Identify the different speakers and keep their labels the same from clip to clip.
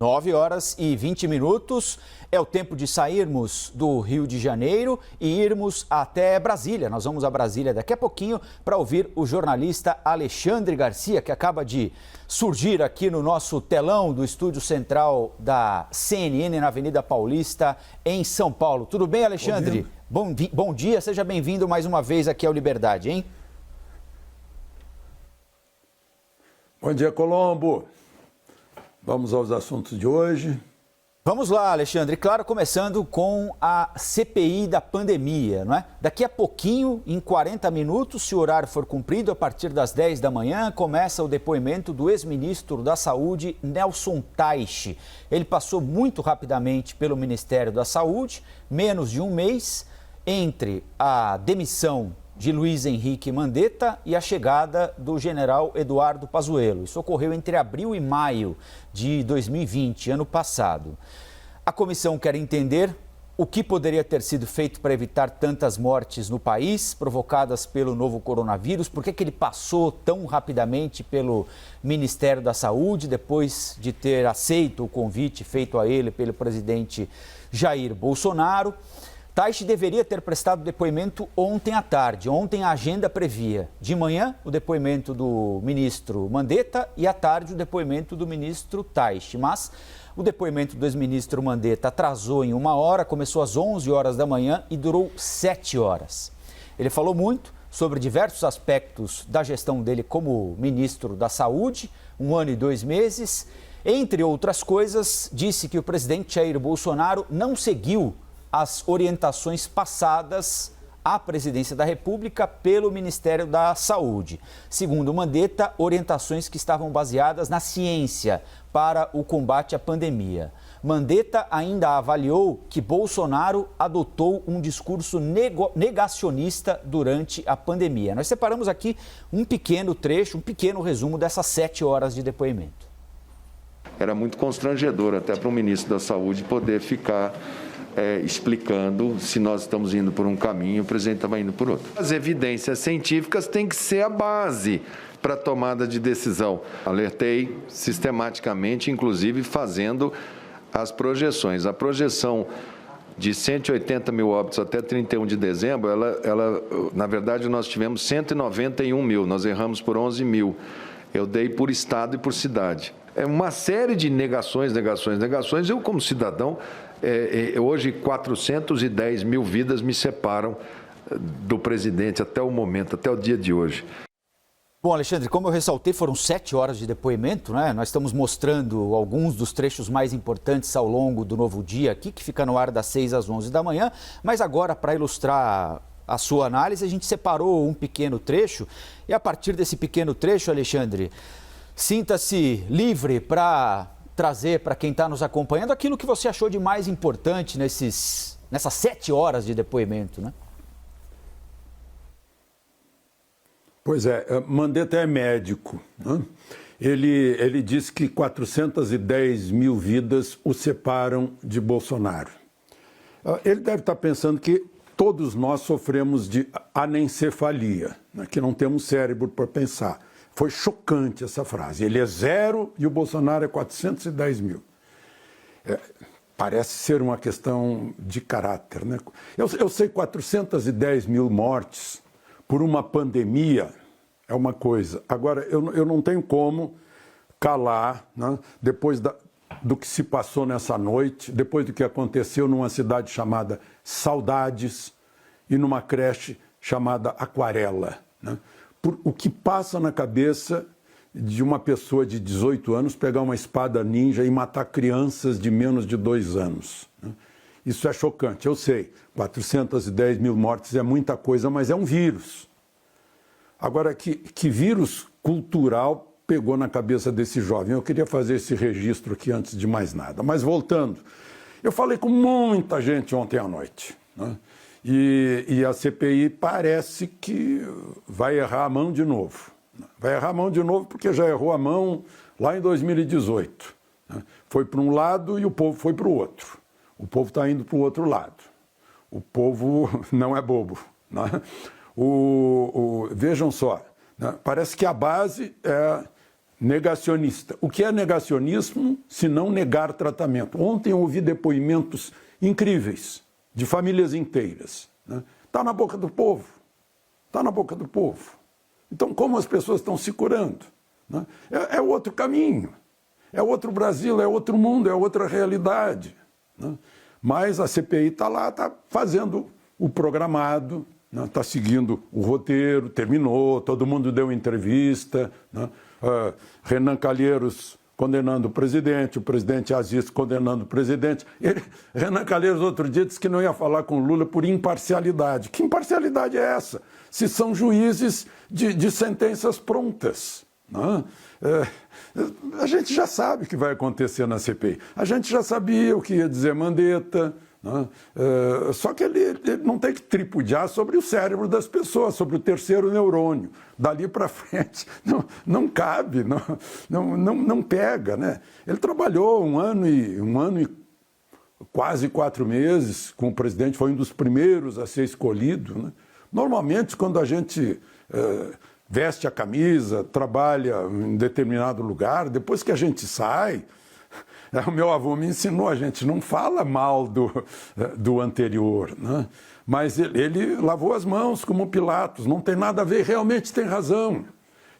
Speaker 1: 9h20 é o tempo de sairmos do Rio de Janeiro e irmos até Brasília. Nós vamos a Brasília daqui a pouquinho para ouvir o jornalista Alexandre Garcia, que acaba de surgir aqui no nosso telão do estúdio central da CNN na Avenida Paulista, em São Paulo. Tudo bem, Alexandre? Bom dia, seja bem-vindo mais uma vez aqui ao Liberdade, hein?
Speaker 2: Bom dia, Colombo. Vamos aos assuntos de hoje.
Speaker 1: Vamos lá, Alexandre. Claro, começando com a CPI da pandemia, não é? Daqui a pouquinho, em 40 minutos, se o horário for cumprido, a partir das 10 da manhã, começa o depoimento do ex-ministro da Saúde, Nelson Teich. Ele passou muito rapidamente pelo Ministério da Saúde, menos de um mês, entre a demissão de Luiz Henrique Mandetta e a chegada do general Eduardo Pazuello. Isso ocorreu entre abril e maio de 2020, ano passado. A comissão quer entender o que poderia ter sido feito para evitar tantas mortes no país, provocadas pelo novo coronavírus, por que ele passou tão rapidamente pelo Ministério da Saúde, depois de ter aceito o convite feito a ele pelo presidente Jair Bolsonaro. Teich deveria ter prestado depoimento ontem à tarde. Ontem a agenda previa de manhã o depoimento do ministro Mandetta e à tarde o depoimento do ministro Teich. Mas o depoimento do ex-ministro Mandetta atrasou em 1 hora, começou às 11 horas da manhã e durou 7 horas. Ele falou muito sobre diversos aspectos da gestão dele como ministro da Saúde, 1 ano e 2 meses. Entre outras coisas, disse que o presidente Jair Bolsonaro não seguiu as orientações passadas à presidência da República pelo Ministério da Saúde. Segundo Mandetta, orientações que estavam baseadas na ciência para o combate à pandemia. Mandetta ainda avaliou que Bolsonaro adotou um discurso negacionista durante a pandemia. Nós separamos aqui um pequeno trecho, um pequeno resumo dessas 7 horas de depoimento.
Speaker 3: Era muito constrangedor até para o ministro da Saúde poder ficar explicando se nós estamos indo por um caminho e o presidente estava indo por outro. As evidências científicas têm que ser a base para a tomada de decisão. Alertei sistematicamente, inclusive fazendo as projeções. A projeção de 180 mil óbitos até 31 de dezembro, na verdade, nós tivemos 191 mil, nós erramos por 11 mil. Eu dei por estado e por cidade. É uma série de negações. Eu, como cidadão, hoje 410 mil vidas me separam do presidente até o momento, até o dia de hoje.
Speaker 1: Bom, Alexandre, como eu ressaltei, foram 7 horas de depoimento, né? Nós estamos mostrando alguns dos trechos mais importantes ao longo do Novo Dia aqui, que fica no ar das 6 às 11 da manhã. Mas agora, para ilustrar a sua análise, a gente separou um pequeno trecho. E a partir desse pequeno trecho, Alexandre, sinta-se livre para trazer para quem está nos acompanhando aquilo que você achou de mais importante nessas 7 horas de depoimento, né?
Speaker 2: Pois é, Mandetta é médico, né? Ele disse que 410 mil vidas o separam de Bolsonaro. Ele deve estar pensando que todos nós sofremos de anencefalia, né? Que não temos cérebro para pensar. Foi chocante essa frase. Ele é 0 e o Bolsonaro é 410 mil. Parece ser uma questão de caráter, né? Eu sei, 410 mil mortes por uma pandemia é uma coisa. Agora, eu não tenho como calar, né? Depois do que se passou nessa noite, depois do que aconteceu numa cidade chamada Saudades e numa creche chamada Aquarela, né? Por o que passa na cabeça de uma pessoa de 18 anos pegar uma espada ninja e matar crianças de menos de 2 anos. Né? Isso é chocante, eu sei. 410 mil mortes é muita coisa, mas é um vírus. Agora, que vírus cultural pegou na cabeça desse jovem? Eu queria fazer esse registro aqui antes de mais nada. Mas voltando, eu falei com muita gente ontem à noite, né? E a CPI parece que vai errar a mão de novo. Vai errar a mão de novo porque já errou a mão lá em 2018. Né? Foi para um lado e o povo foi para o outro. O povo está indo para o outro lado. O povo não é bobo. Né? Vejam só, né? Parece que a base é negacionista. O que é negacionismo se não negar tratamento? Ontem eu ouvi depoimentos incríveis de famílias inteiras. Está na boca do povo. Está na boca do povo. Então, como as pessoas estão se curando? É outro caminho. É outro Brasil, é outro mundo, é outra realidade. Mas a CPI está lá, está fazendo o programado, está seguindo o roteiro, terminou, todo mundo deu entrevista. Renan Calheiros condenando o presidente Aziz condenando o presidente. Renan Calheiros outro dia disse que não ia falar com Lula por imparcialidade. Que imparcialidade é essa? Se são juízes de sentenças prontas. A gente já sabe o que vai acontecer na CPI. A gente já sabia o que ia dizer Mandetta. Só que ele não tem que tripudiar sobre o cérebro das pessoas, sobre o terceiro neurônio. Dali para frente não cabe, não pega. Né? Ele trabalhou um ano e quase 4 meses com o presidente, foi um dos primeiros a ser escolhido. Né? Normalmente, quando a gente veste a camisa, trabalha em determinado lugar, depois que a gente sai, o meu avô me ensinou, a gente não fala mal do anterior, né? Mas ele lavou as mãos como Pilatos, não tem nada a ver, realmente tem razão.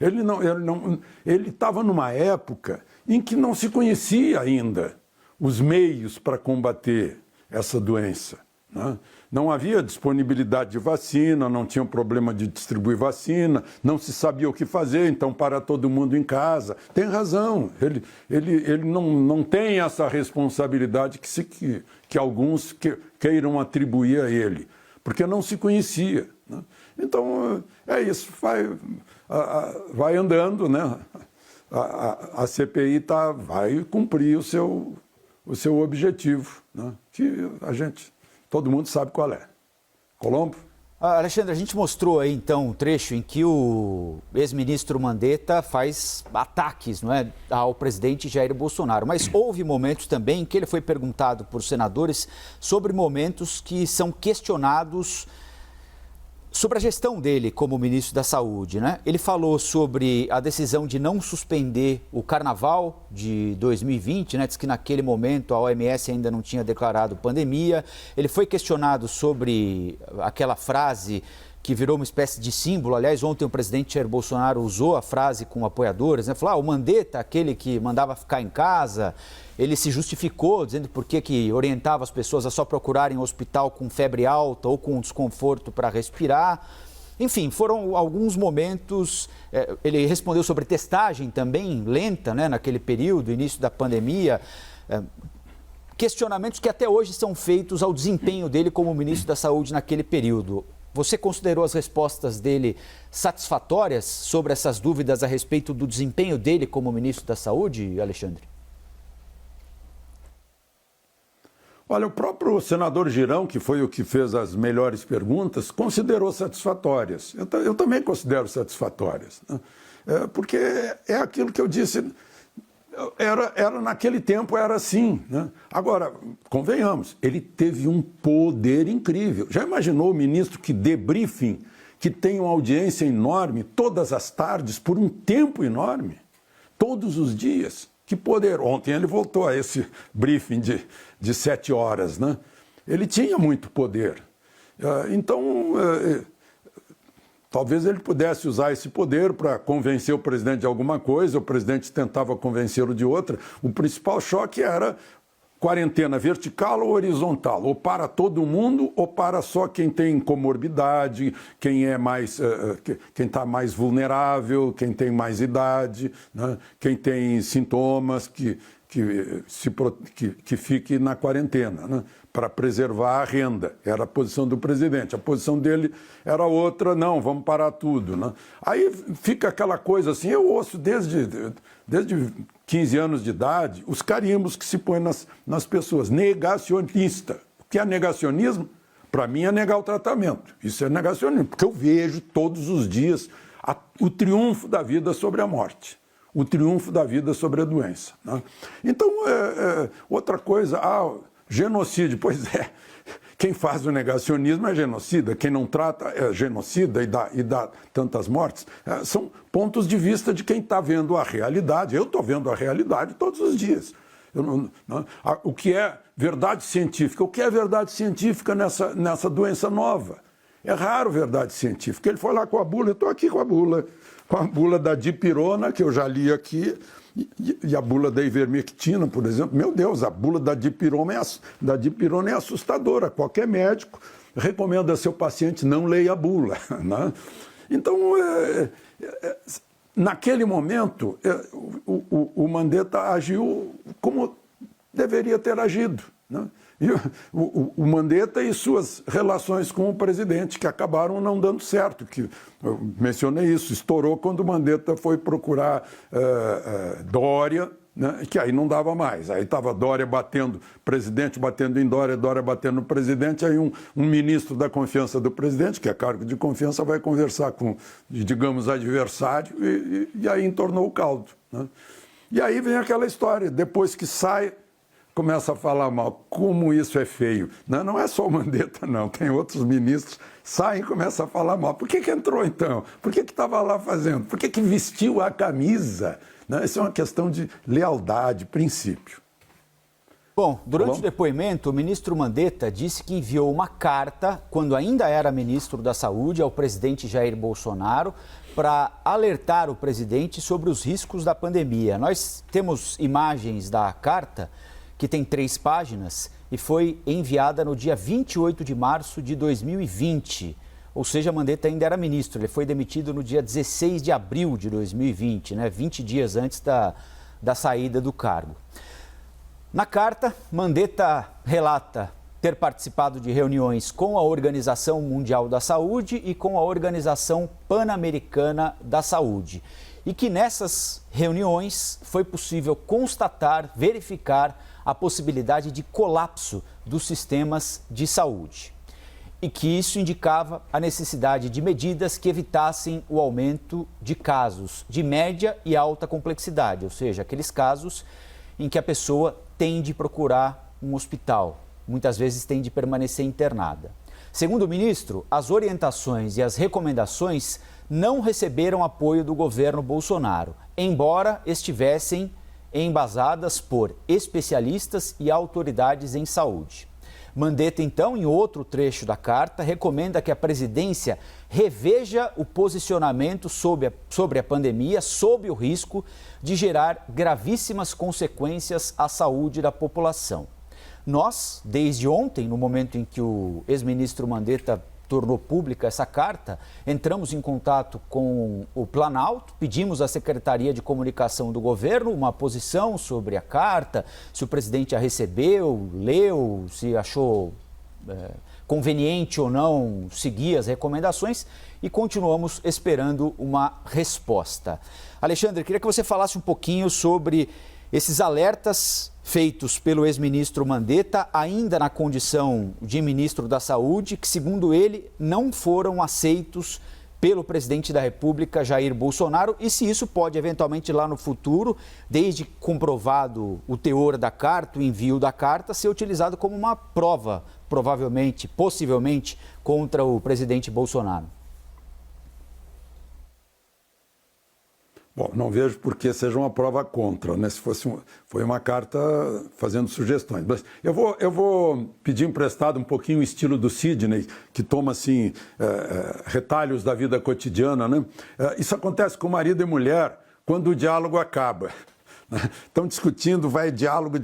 Speaker 2: Ele estava numa época em que não se conhecia ainda os meios para combater essa doença. Né? Não havia disponibilidade de vacina, não tinha um problema de distribuir vacina, não se sabia o que fazer, então para todo mundo em casa. Tem razão, ele não tem essa responsabilidade que alguns queiram atribuir a ele, porque não se conhecia. Né? Então, é isso, vai andando, né? A CPI vai cumprir o seu objetivo, né? Que todo mundo sabe qual é. Colombo?
Speaker 1: Alexandre, a gente mostrou aí então um trecho em que o ex-ministro Mandetta faz ataques, não é, ao presidente Jair Bolsonaro, mas houve momentos também em que ele foi perguntado por senadores sobre momentos que são questionados sobre a gestão dele como ministro da Saúde, né? Ele falou sobre a decisão de não suspender o Carnaval de 2020, né? Diz que naquele momento a OMS ainda não tinha declarado pandemia. Ele foi questionado sobre aquela frase que virou uma espécie de símbolo. Aliás, ontem o presidente Jair Bolsonaro usou a frase com apoiadores, né? Falou, o Mandetta, aquele que mandava ficar em casa, ele se justificou, dizendo por que orientava as pessoas a só procurarem um hospital com febre alta ou com desconforto para respirar. Enfim, foram alguns momentos. Ele respondeu sobre testagem também lenta, né, naquele período, início da pandemia. Questionamentos que até hoje são feitos ao desempenho dele como ministro da Saúde naquele período. Você considerou as respostas dele satisfatórias sobre essas dúvidas a respeito do desempenho dele como ministro da Saúde, Alexandre?
Speaker 2: Olha, o próprio senador Girão, que foi o que fez as melhores perguntas, considerou satisfatórias. Eu também considero satisfatórias, né? Porque é aquilo que eu disse, naquele tempo era assim, né? Agora, convenhamos, ele teve um poder incrível. Já imaginou o ministro que dê briefing, que tem uma audiência enorme, todas as tardes, por um tempo enorme, todos os dias? Que poder! Ontem ele voltou a esse briefing de 7 horas, né? Ele tinha muito poder. Então, talvez ele pudesse usar esse poder para convencer o presidente de alguma coisa, o presidente tentava convencê-lo de outra. O principal choque era quarentena vertical ou horizontal, ou para todo mundo ou para só quem tem comorbidade, quem está mais vulnerável, quem tem mais idade, né? Quem tem sintomas, que fique na quarentena, né? Para preservar a renda. Era a posição do presidente. A posição dele era outra, não, vamos parar tudo, né? Aí fica aquela coisa assim, eu ouço desde 15 anos de idade, os carimbos que se põem nas pessoas. Negacionista. O que é negacionismo? Para mim é negar o tratamento. Isso é negacionismo, porque eu vejo todos os dias o triunfo da vida sobre a morte. O triunfo da vida sobre a doença, né? Então, outra coisa, genocídio, pois é. quem faz o negacionismo é genocida, quem não trata é genocida e dá tantas mortes. São pontos de vista de quem está vendo a realidade. Eu estou vendo a realidade todos os dias. O que é verdade científica? O que é verdade científica nessa doença nova? É raro verdade científica. Ele foi lá com a bula, eu estou aqui com a bula da dipirona, que eu já li aqui, e a bula da ivermectina, por exemplo. Meu Deus, a bula da dipirona é assustadora. Qualquer médico recomenda a seu paciente não leia a bula. Né? Então, naquele momento, o Mandetta agiu como deveria ter agido. Né? E o Mandetta e suas relações com o presidente, que acabaram não dando certo. Que eu mencionei isso, estourou quando o Mandetta foi procurar Dória, né? Que aí não dava mais. Aí estava Dória batendo, presidente batendo em Dória, Dória batendo no presidente, aí um ministro da confiança do presidente, que é cargo de confiança, vai conversar com, digamos, adversário, e aí entornou o caldo. Né? E aí vem aquela história, depois que sai, começa a falar mal, como isso é feio. Não é só o Mandetta, não, tem outros ministros, saem e começam a falar mal. Por que entrou então? Por que estava lá fazendo? Por que vestiu a camisa? Isso é uma questão de lealdade, princípio.
Speaker 1: Bom, durante o depoimento, o ministro Mandetta disse que enviou uma carta, quando ainda era ministro da Saúde, ao presidente Jair Bolsonaro, para alertar o presidente sobre os riscos da pandemia. Nós temos imagens da carta, que tem 3 páginas, e foi enviada no dia 28 de março de 2020. Ou seja, Mandetta ainda era ministro, ele foi demitido no dia 16 de abril de 2020, 20 dias antes da saída do cargo. Na carta, Mandetta relata ter participado de reuniões com a Organização Mundial da Saúde e com a Organização Pan-Americana da Saúde. E que nessas reuniões foi possível constatar, verificar a possibilidade de colapso dos sistemas de saúde. E que isso indicava a necessidade de medidas que evitassem o aumento de casos de média e alta complexidade, ou seja, aqueles casos em que a pessoa tem de procurar um hospital, muitas vezes tem de permanecer internada. Segundo o ministro, as orientações e as recomendações não receberam apoio do governo Bolsonaro, embora estivessem embasadas por especialistas e autoridades em saúde. Mandetta, então, em outro trecho da carta, recomenda que a presidência reveja o posicionamento sobre a pandemia, sob o risco de gerar gravíssimas consequências à saúde da população. Nós, desde ontem, no momento em que o ex-ministro Mandetta tornou pública essa carta, entramos em contato com o Planalto, pedimos à Secretaria de Comunicação do Governo uma posição sobre a carta, se o presidente a recebeu, leu, se achou conveniente ou não seguir as recomendações, e continuamos esperando uma resposta. Alexandre, queria que você falasse um pouquinho sobre esses alertas feitos pelo ex-ministro Mandetta, ainda na condição de ministro da Saúde, que, segundo ele, não foram aceitos pelo presidente da República, Jair Bolsonaro, e se isso pode, eventualmente, lá no futuro, desde comprovado o teor da carta, o envio da carta, ser utilizado como uma prova, provavelmente, possivelmente, contra o presidente Bolsonaro.
Speaker 2: Bom, não vejo por que seja uma prova contra, né? Se fosse foi uma carta fazendo sugestões. Mas eu vou pedir emprestado um pouquinho o estilo do Sidney, que toma assim retalhos da vida cotidiana, né? Isso acontece com marido e mulher quando o diálogo acaba. Estão discutindo, vai diálogo,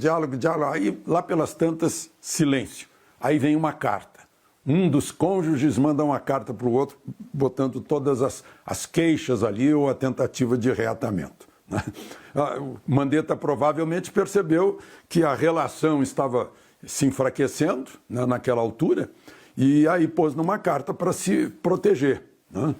Speaker 2: aí lá pelas tantas, silêncio. Aí vem uma carta. Um dos cônjuges manda uma carta para o outro, botando todas as queixas ali ou a tentativa de reatamento. O Mandetta provavelmente percebeu que a relação estava se enfraquecendo, né, naquela altura, e aí pôs numa carta para se proteger, né?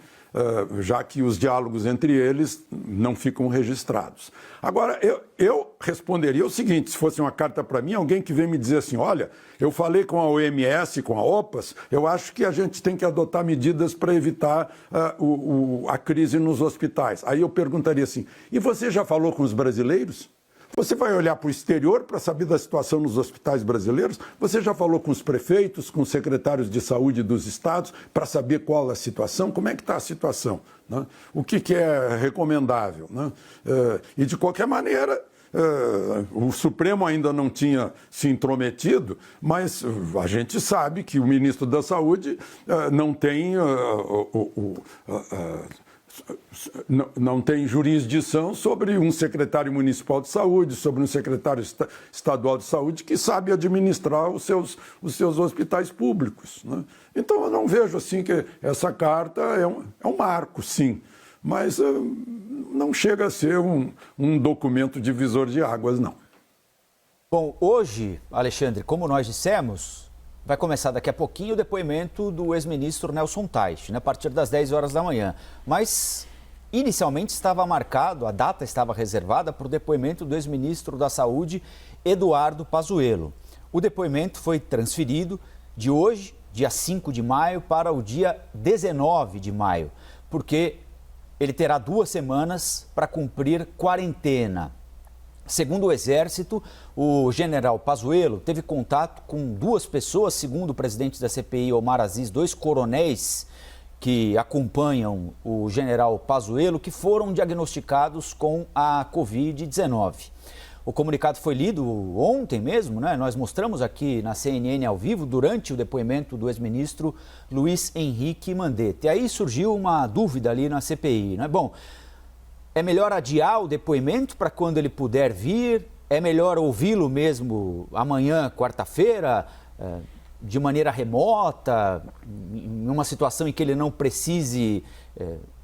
Speaker 2: Já que os diálogos entre eles não ficam registrados. Agora, eu responderia o seguinte, se fosse uma carta para mim, alguém que vem me dizer assim, olha, eu falei com a OMS, com a OPAS, eu acho que a gente tem que adotar medidas para evitar a crise nos hospitais. Aí eu perguntaria assim, e você já falou com os brasileiros? Você vai olhar para o exterior para saber da situação nos hospitais brasileiros? Você já falou com os prefeitos, com os secretários de saúde dos estados para saber qual é a situação? Como é que está a situação? Né? O que é recomendável? Né? E de qualquer maneira, o Supremo ainda não tinha se intrometido, mas a gente sabe que o ministro da Saúde não tem não tem jurisdição sobre um secretário municipal de saúde, sobre um secretário estadual de saúde que sabe administrar os seus hospitais públicos. Né? Então, eu não vejo assim que essa carta é um marco, sim, mas não chega a ser um documento divisor de águas, não.
Speaker 1: Bom, hoje, Alexandre, como nós dissemos, vai começar daqui a pouquinho o depoimento do ex-ministro Nelson Teich, a partir das 10 horas da manhã. Mas, inicialmente, estava marcado, a data estava reservada para o depoimento do ex-ministro da Saúde, Eduardo Pazuello. O depoimento foi transferido de hoje, dia 5 de maio, para o dia 19 de maio, porque ele terá 2 semanas para cumprir quarentena. Segundo o Exército, o general Pazuello teve contato com 2 pessoas, segundo o presidente da CPI, Omar Aziz, 2 coronéis que acompanham o general Pazuello, que foram diagnosticados com a Covid-19. O comunicado foi lido ontem mesmo, né? Nós mostramos aqui na CNN ao vivo, durante o depoimento do ex-ministro Luiz Henrique Mandetta. E aí surgiu uma dúvida ali na CPI, né? Bom, é melhor adiar o depoimento para quando ele puder vir? É melhor ouvi-lo mesmo amanhã, quarta-feira, de maneira remota, em uma situação em que ele não precise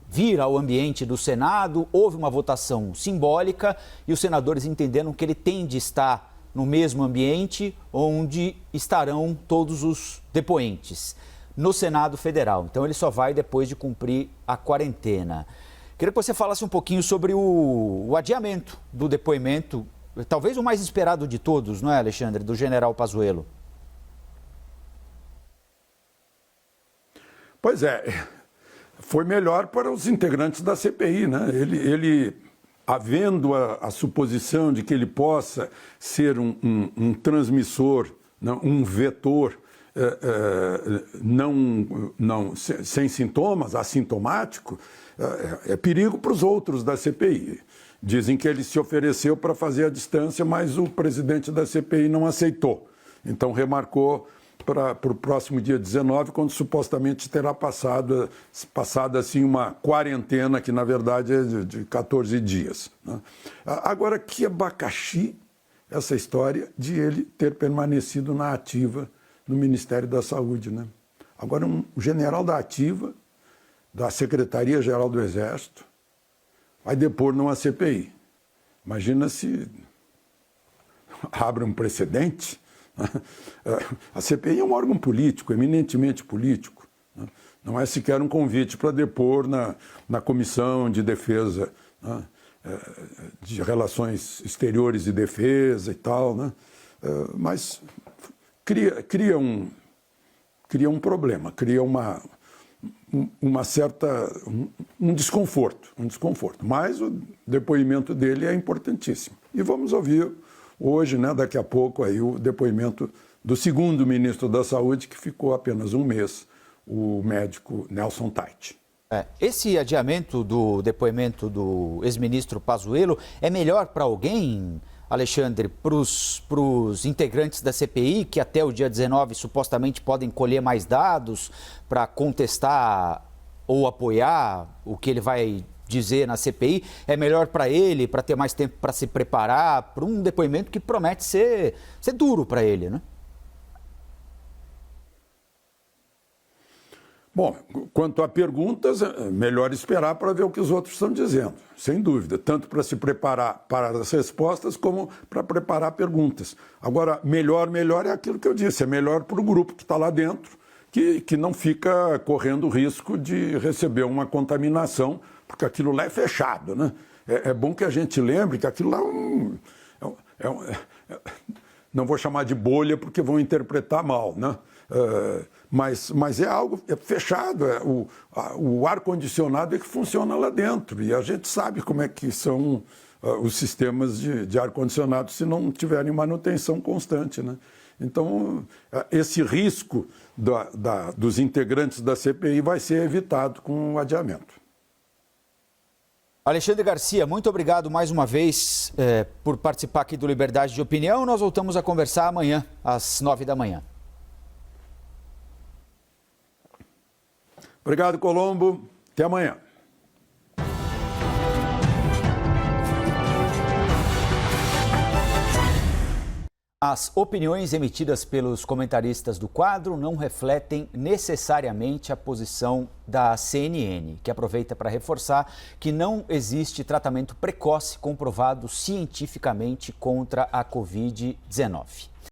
Speaker 1: vir ao ambiente do Senado? Houve uma votação simbólica e os senadores entenderam que ele tem de estar no mesmo ambiente onde estarão todos os depoentes, no Senado Federal. Então ele só vai depois de cumprir a quarentena. Queria que você falasse um pouquinho sobre o adiamento do depoimento, talvez o mais esperado de todos, não é, Alexandre, do general Pazuello?
Speaker 2: Pois é, foi melhor para os integrantes da CPI, né? Ele havendo a suposição de que ele possa ser um transmissor, não, um vetor, sem sintomas, assintomático, é perigo para os outros da CPI. Dizem que ele se ofereceu para fazer a distância, mas o presidente da CPI não aceitou. Então remarcou para o próximo dia 19, quando supostamente terá passado assim, uma quarentena, que na verdade é de 14 dias. Né? Agora, que abacaxi essa história de ele ter permanecido na ativa no Ministério da Saúde. Né? Agora, um general da ativa, da Secretaria-Geral do Exército, vai depor numa CPI. Imagina se abre um precedente. A CPI é um órgão político, eminentemente político. Não é sequer um convite para depor na Comissão de Defesa, de Relações Exteriores e Defesa e tal. Mas cria um problema, cria um desconforto. Mas o depoimento dele é importantíssimo. E vamos ouvir hoje, daqui a pouco, aí, o depoimento do segundo ministro da Saúde, que ficou apenas um mês, o médico Nelson Teich.
Speaker 1: Esse adiamento do depoimento do ex-ministro Pazuello é melhor para alguém, Alexandre, para os integrantes da CPI, que até o dia 19 supostamente podem colher mais dados para contestar ou apoiar o que ele vai dizer na CPI? É melhor para ele, para ter mais tempo para se preparar para um depoimento que promete ser duro para ele, né?
Speaker 2: Bom, quanto a perguntas, é melhor esperar para ver o que os outros estão dizendo, sem dúvida, tanto para se preparar para as respostas como para preparar perguntas. Agora, melhor é aquilo que eu disse, é melhor para o grupo que está lá dentro, que não fica correndo risco de receber uma contaminação, porque aquilo lá é fechado, né? É bom que a gente lembre que aquilo lá não vou chamar de bolha porque vão interpretar mal, né? Mas é algo fechado, o ar-condicionado é que funciona lá dentro, e a gente sabe como é que são os sistemas de ar-condicionado se não tiverem manutenção constante, né? Então, esse risco dos integrantes da CPI vai ser evitado com o adiamento.
Speaker 1: Alexandre Garcia, muito obrigado mais uma vez por participar aqui do Liberdade de Opinião. Nós voltamos a conversar amanhã, às 9 da manhã.
Speaker 2: Obrigado, Colombo. Até amanhã.
Speaker 1: As opiniões emitidas pelos comentaristas do quadro não refletem necessariamente a posição da CNN, que aproveita para reforçar que não existe tratamento precoce comprovado cientificamente contra a Covid-19.